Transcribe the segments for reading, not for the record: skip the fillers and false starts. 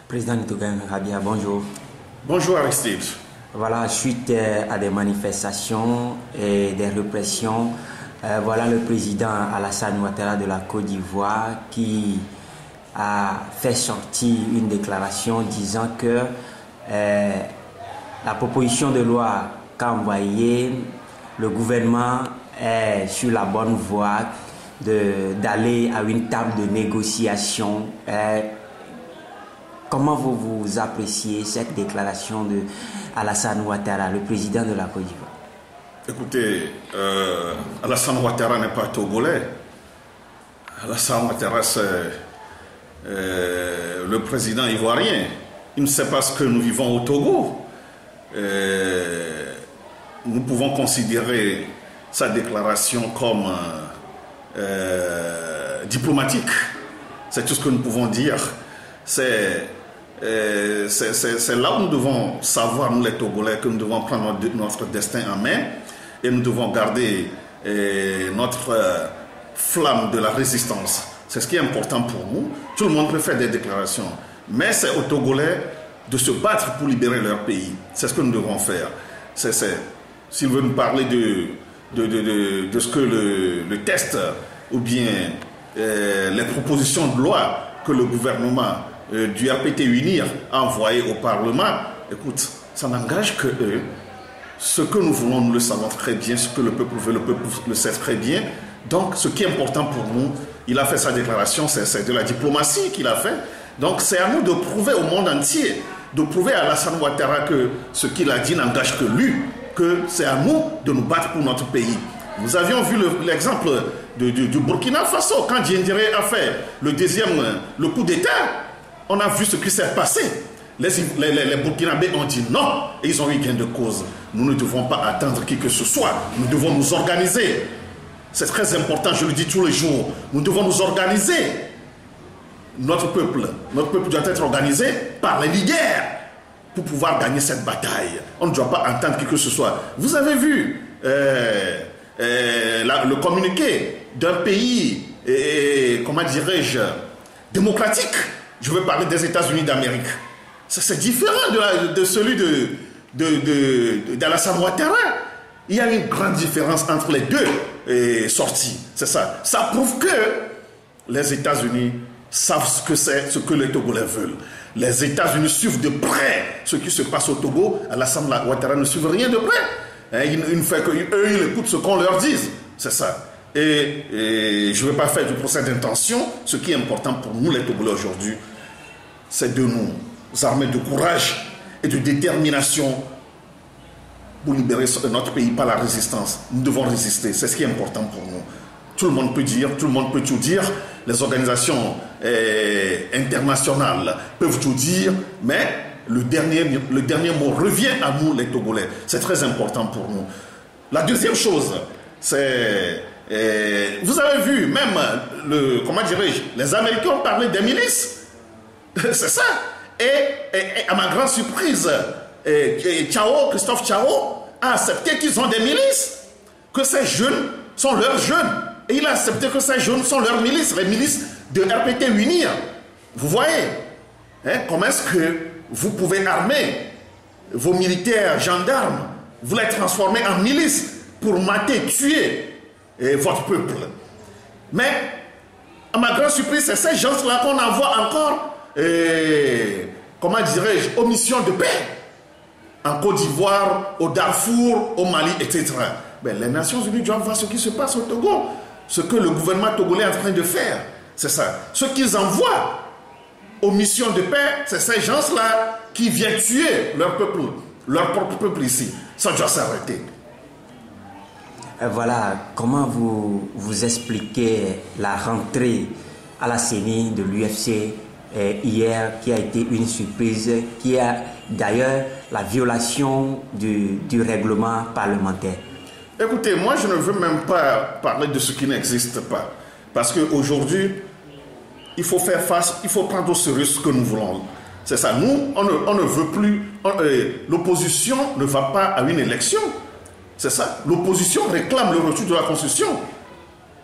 Président Nitogan Rabia, bonjour. Bonjour Aristide. Voilà, suite à des manifestations et des répressions, voilà le président Alassane Ouattara de la Côte d'Ivoire qui a fait sortir une déclaration disant que la proposition de loi qu'a envoyée le gouvernement est sur la bonne voie d'aller à une table de négociation. Comment vous appréciez cette déclaration de Alassane Ouattara, le président de la Côte d'Ivoire? Écoutez, Alassane Ouattara n'est pas togolais. Alassane Ouattara, c'est le président ivoirien. Il ne sait pas ce que nous vivons au Togo. Nous pouvons considérer sa déclaration comme diplomatique. C'est tout ce que nous pouvons dire. C'est là où nous devons savoir, nous les Togolais, que nous devons prendre notre destin en main et nous devons garder notre flamme de la résistance. C'est ce qui est important pour nous. Tout le monde peut faire des déclarations, mais c'est aux Togolais de se battre pour libérer leur pays. C'est ce que nous devons faire. S'ils veulent nous parler de ce que le test ou bien les propositions de loi que le gouvernement du RPT UNIR a envoyé au Parlement, écoute, ça n'engage que eux. Ce que nous voulons, nous le savons très bien. Ce que le peuple veut, le peuple le sait très bien. Donc, ce qui est important pour nous, il a fait sa déclaration, c'est de la diplomatie qu'il a fait. Donc, c'est à nous de prouver au monde entier, de prouver à Alassane Ouattara que ce qu'il a dit n'engage que lui, que c'est à nous de nous battre pour notre pays. Nous avions vu l'exemple du Burkina Faso, quand Diendéré a fait le coup d'État. On a vu ce qui s'est passé. Les Burkinabés ont dit non et ils ont eu gain de cause. Nous ne devons pas attendre qui que ce soit. Nous devons nous organiser. C'est très important, je le dis tous les jours. Nous devons nous organiser. Notre peuple doit être organisé par les leaders pour pouvoir gagner cette bataille. On ne doit pas attendre qui que ce soit. Vous avez vu le communiqué d'un pays, comment dirais-je, démocratique. Je veux parler des États-Unis d'Amérique. C'est différent de celui d'Alassane Ouattara. Il y a une grande différence entre les deux sorties. C'est ça. Ça prouve que les États-Unis savent ce que c'est, ce que les Togolais veulent. Les États-Unis suivent de près ce qui se passe au Togo. Alassane Ouattara ne suit rien de près. Il ne fait qu'eux, ils écoutent ce qu'on leur dise. C'est ça. Et je ne vais pas faire du procès d'intention. Ce qui est important pour nous, les Togolais, aujourd'hui, c'est de nous armer de courage et de détermination pour libérer notre pays par la résistance. Nous devons résister. C'est ce qui est important pour nous. Tout le monde peut dire, tout le monde peut tout dire. Les organisations internationales peuvent tout dire, mais le dernier mot revient à nous, les Togolais. C'est très important pour nous. La deuxième chose, c'est... vous avez vu, même, comment dirais-je, les Américains ont parlé des milices. C'est ça. Et à ma grande surprise, Christophe Tchao a accepté qu'ils ont des milices, que ces jeunes sont leurs jeunes. Et il a accepté que ces jeunes sont leurs milices, les milices de RPT UNIR. Vous voyez, comment est-ce que vous pouvez armer vos militaires, gendarmes, vous les transformer en milices pour mater, tuer votre peuple. Mais, à ma grande surprise, c'est ces gens-là qu'on envoie encore, comment dirais-je, aux missions de paix. En Côte d'Ivoire, au Darfour, au Mali, etc. Ben, les Nations Unies doivent voir ce qui se passe au Togo. Ce que le gouvernement togolais est en train de faire. C'est ça. Ce qu'ils envoient aux missions de paix, c'est ces gens-là qui viennent tuer leur peuple, leur propre peuple ici. Ça doit s'arrêter. Voilà, comment vous expliquez la rentrée à la CENI de l'UFC hier, qui a été une surprise, qui a d'ailleurs la violation du règlement parlementaire? Écoutez, moi je ne veux même pas parler de ce qui n'existe pas. Parce qu'aujourd'hui, il faut faire face, il faut prendre au sérieux ce que nous voulons. C'est ça, nous, on ne veut plus, l'opposition ne va pas à une élection. C'est ça, l'opposition réclame le retour de la Constitution.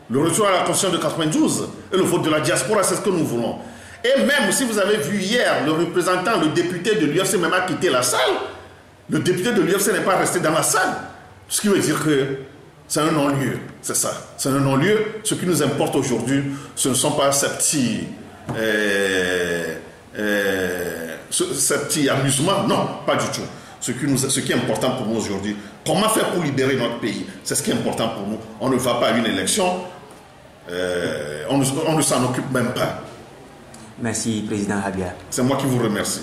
Le retour à la Constitution de 92 et le vote de la diaspora, c'est ce que nous voulons. Et même si vous avez vu hier, le représentant, le député de l'UFC même a quitté la salle. Le député de l'UFC n'est pas resté dans la salle. Ce qui veut dire que c'est un non-lieu. C'est ça. C'est un non-lieu. Ce qui nous importe aujourd'hui, ce ne sont pas ces petits amusements. Non, pas du tout. Ce qui est important pour nous aujourd'hui, comment faire pour libérer notre pays, c'est ce qui est important pour nous. On ne va pas à une élection, on ne s'en occupe même pas. Merci, Président Habia. C'est moi qui vous remercie.